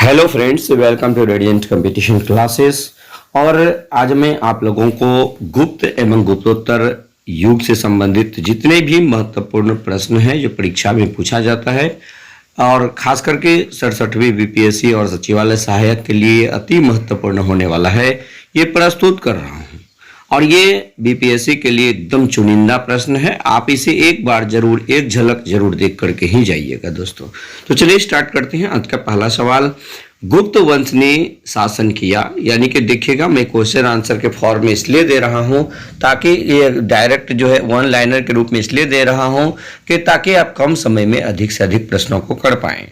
Hello friends, welcome to radiant competition classes. और आज मैं आप लोगों को गुप्त एवं गुप्तोत्तर युग से संबंधित जितने भी महत्वपूर्ण प्रश्न हैं जो परीक्षा में पूछा जाता है और खास करके 67वीं बीपीएससी और सचिवालय सहायक के लिए अति महत्वपूर्ण होने वाला है, ये प्रस्तुत कर रहा हूँ। और ये बीपीएससी के लिए एकदम चुनिंदा प्रश्न है। आप इसे एक बार जरूर, एक झलक जरूर देख करके ही जाइएगा दोस्तों। तो चलिए स्टार्ट करते हैं। आज का पहला सवाल, गुप्त वंश ने शासन किया, यानी कि देखिएगा मैं क्वेश्चन आंसर के फॉर्म में इसलिए दे रहा हूं ताकि ये डायरेक्ट जो है वन लाइनर के रूप में इसलिए दे रहा हूं कि ताकि आप कम समय में अधिक से अधिक प्रश्नों को कर पाएं।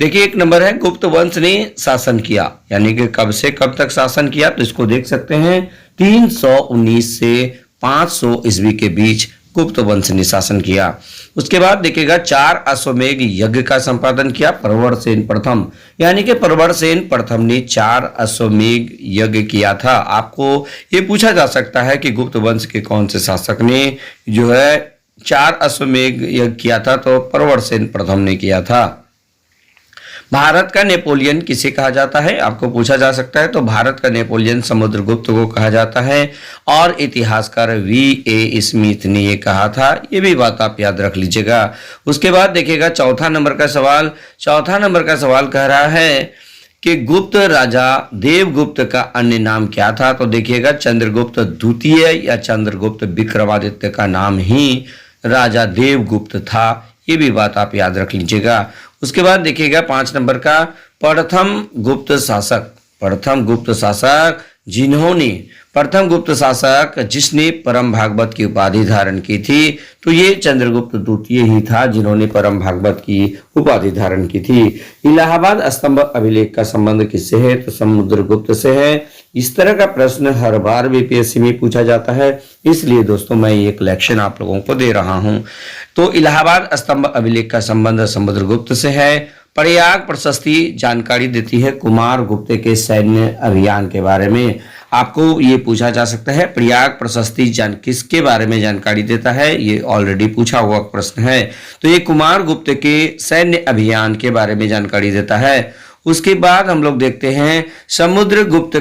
देखिए एक नंबर है, गुप्त वंश ने शासन किया, यानी कि कब से कब तक शासन किया, तो इसको देख सकते हैं 319 से 500 ईस्वी के बीच गुप्त वंश ने शासन किया। उसके बाद देखिएगा 4 अश्वमेध यज्ञ का संपादन किया प्रवरसेन प्रथम, यानी कि प्रवरसेन प्रथम ने 4 अश्वमेध यज्ञ किया था। आपको ये पूछा जा सकता है कि गुप्त वंश के कौन से शासक ने जो है 4 अश्वमेध यज्ञ किया था, तो प्रवरसेन प्रथम ने किया था। भारत का नेपोलियन किसे कहा जाता है, आपको पूछा जा सकता है। तो भारत का नेपोलियन समुद्रगुप्त को कहा जाता है और इतिहासकार V.A. स्मिथ ने ये कहा था। ये भी बात आप याद रख लीजिएगा। उसके बाद देखिएगा चौथा नंबर का सवाल कह रहा है कि गुप्त राजा देवगुप्त का अन्य नाम क्या था। तो देखिएगा चंद्रगुप्त द्वितीय या चंद्रगुप्त विक्रमादित्य का नाम ही राजा देवगुप्त था। ये भी बात आप याद रख लीजिएगा। उसके बाद देखिएगा 5 नंबर का, प्रथम गुप्त शासक जिसने परम भागवत की उपाधि धारण की थी, तो ये चंद्रगुप्त द्वितीय ही था जिन्होंने परम भागवत की उपाधि धारण की थी। इलाहाबाद स्तंभ अभिलेख का संबंध किससे है, तो समुद्रगुप्त से है। इस तरह का प्रश्न हर बार बीपीएससी में पूछा जाता है, इसलिए दोस्तों मैं ये कलेक्शन आप लोगों को दे रहा हूं। तो इलाहाबाद स्तंभ अभिलेख का संबंध समुद्रगुप्त से है। प्रयाग प्रशस्ति जानकारी देती है कुमार गुप्त के सैन्य अभियान के बारे में। आपको ये पूछा जा सकता है प्रयाग प्रशस्ति किसके बारे में जानकारी देता है, ये ऑलरेडी पूछा हुआ प्रश्न है। तो ये कुमार गुप्त के सैन्य अभियान के बारे में जानकारी देता है। उसके बाद हम लोग देखते हैं समुद्रगुप्त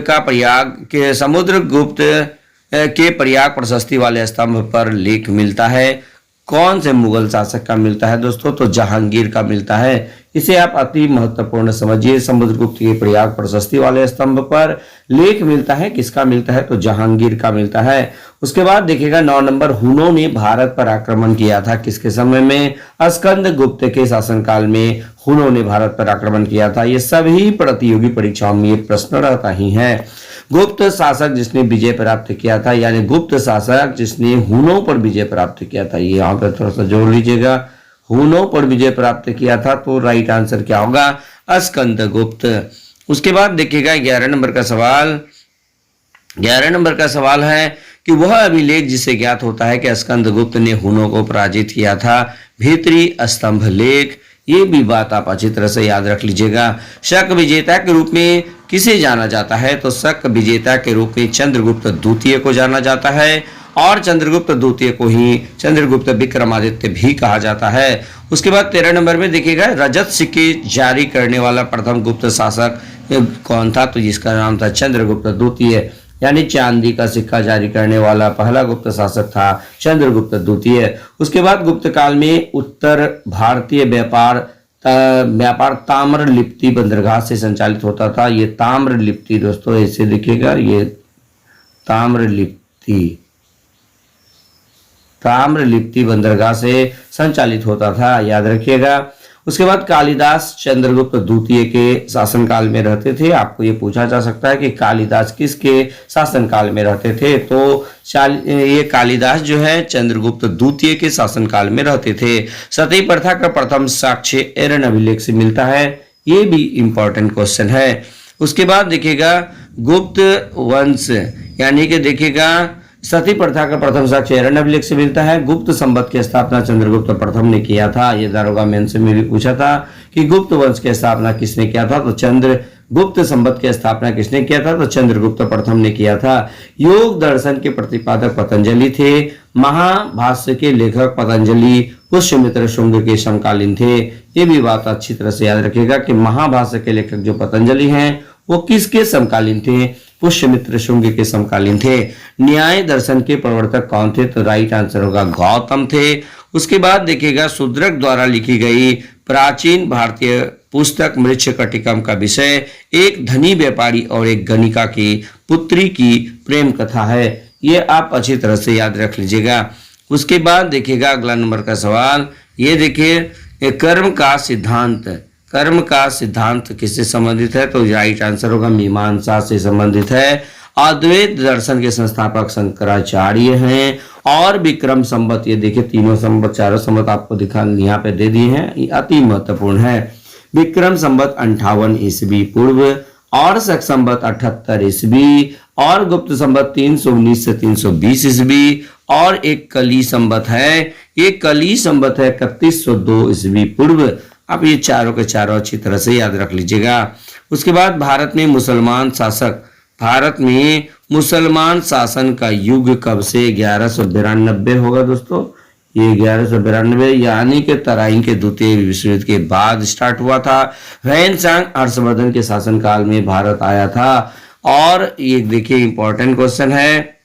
के प्रयाग प्रशस्ति वाले स्तंभ पर लेख मिलता है। कौन से मुगल शासक का मिलता है दोस्तों, तो जहांगीर का मिलता है। इसे आप अति महत्वपूर्ण समझिए। समुद्रगुप्त के प्रयाग प्रशस्ति वाले स्तंभ पर लेख मिलता है, किसका मिलता है, तो जहांगीर का मिलता है। उसके बाद देखिएगा 9 नंबर, हुनों ने भारत पर आक्रमण किया था किसके समय में, स्कंद गुप्त के शासनकाल में हुनों ने भारत पर आक्रमण किया था। ये सभी प्रतियोगी परीक्षाओं में ये प्रश्न रहता ही है। गुप्त शासक जिसने विजय प्राप्त किया था, यानी गुप्त शासक जिसने हुनों पर विजय प्राप्त किया था, ये यहाँ पर थोड़ा सा जोड़ लीजिएगा, हुनों पर विजय प्राप्त किया था। तो राइट आंसर क्या होगा, स्कंदगुप्त। उसके बाद देखिएगा 11 नंबर का सवाल है कि वह अभिलेख जिसे ज्ञात होता है कि स्कंदगुप्त ने हुनों को पराजित किया था, भीतरी स्तंभ लेख। ये भी बात आप अच्छी तरह से याद रख लीजिएगा। शक विजेता के रूप में किसे जाना जाता है, तो शक विजेता के रूप में चंद्रगुप्त द्वितीय को जाना जाता है और चंद्रगुप्त द्वितीय को ही चंद्रगुप्त विक्रमादित्य भी कहा जाता है। उसके बाद 13 नंबर में देखिएगा रजत सिक्के जारी करने वाला प्रथम गुप्त शासक कौन था, तो जिसका नाम था चंद्रगुप्त द्वितीय, यानी चांदी का सिक्का जारी करने वाला पहला गुप्त शासक था चंद्रगुप्त द्वितीय। उसके बाद गुप्त काल में उत्तर भारतीय व्यापार ताम्र लिप्ति बंदरगाह से संचालित होता था। ये ताम्र लिप्ति दोस्तों ऐसे देखिएगा, ये ताम्र लिप्ति बंदरगाह से संचालित होता था, याद रखिएगा। उसके बाद कालिदास चंद्रगुप्त द्वितीय के शासनकाल में रहते थे। आपको ये पूछा जा सकता है कि कालिदास किसके शासनकाल में रहते थे, तो ये कालिदास जो है चंद्रगुप्त द्वितीय के शासनकाल में रहते थे। सती प्रथा का प्रथम साक्ष्य एरन अभिलेख से मिलता है, ये भी इंपॉर्टेंट क्वेश्चन है। उसके बाद देखिएगा गुप्त वंश, यानी कि देखिएगा सती प्रथा का प्रथम साक्ष्य एरन अभिलेख से मिलता है। गुप्त संवत की स्थापना चंद्रगुप्त प्रथम ने किया था। ये दारोगा मेंस में भी पूछा था कि गुप्त वंश की स्थापना किसने किया था, तो गुप्त संवत की स्थापना किसने किया था? तो चंद्रगुप्त प्रथम ने किया था। योग दर्शन के प्रतिपादक पतंजलि थे। महाभाष्य के लेखक पतंजलि पुष्यमित्र शुंग के समकालीन थे। ये भी बात अच्छी तरह से याद रखिएगा कि महाभाष्य के लेखक जो पतंजलि हैं वो किसके समकालीन थे? पुष्यमित्र शुंग के समकालीन थे। न्याय दर्शन के प्रवर्तक कौन थे? तो राइट आंसर होगा गौतम थे। उसके बाद देखिएगा शूद्रक द्वारा लिखी गई प्राचीन भारतीय पुस्तक मृच्छकटिकम का विषय एक धनी व्यापारी और एक गणिका की पुत्री की प्रेम कथा है। ये आप अच्छी तरह से याद रख लीजिएगा। उसके बाद देखिएगा अगला नंबर का सवाल, ये देखिए कर्म का सिद्धांत। कर्म का सिद्धांत किससे संबंधित है? तो राइट आंसर होगा मीमांसा से संबंधित है। अद्वैत दर्शन के संस्थापक शंकराचार्य हैं। और विक्रम संवत, ये देखिए तीनों संवत चारों संवत आपको दिखा यहाँ पे दे दिए हैं, ये अति महत्वपूर्ण है। विक्रम संवत 58 ईस्वी पूर्व, और शक संवत 78 ईस्वी, और गुप्त संवत 319 से 320 ईस्वी, और एक कली संवत है, ये कली संवत है 3102 ईस्वी पूर्व। आप ये चारों के चारों अच्छी तरह से याद रख लीजिएगा। उसके बाद भारत में मुसलमान शासन का युग कब से? 1192 होगा दोस्तों। ये 1192 यानी कि तराइन के द्वितीय विश्व युद्ध के बाद स्टार्ट हुआ था। ह्वेन-त्सांग हर्षवर्धन के शासनकाल में भारत आया था। और ये देखिए इंपॉर्टेंट क्वेश्चन है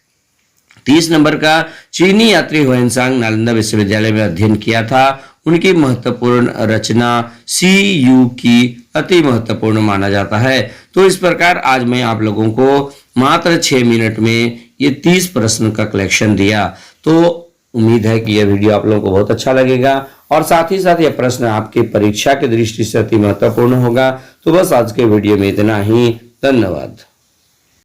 30 नंबर का, चीनी यात्री ह्वेन-त्सांग नालंदा विश्वविद्यालय में अध्ययन किया था। उनकी महत्वपूर्ण रचना CU की अति महत्वपूर्ण माना जाता है। तो इस प्रकार आज मैं आप लोगों को मात्र 6 मिनट में ये 30 प्रश्न का कलेक्शन दिया। तो उम्मीद है कि यह वीडियो आप लोगों को बहुत अच्छा लगेगा और साथ ही साथ यह प्रश्न आपकी परीक्षा की दृष्टि से अति महत्वपूर्ण होगा। तो बस आज के वीडियो में इतना ही। धन्यवाद।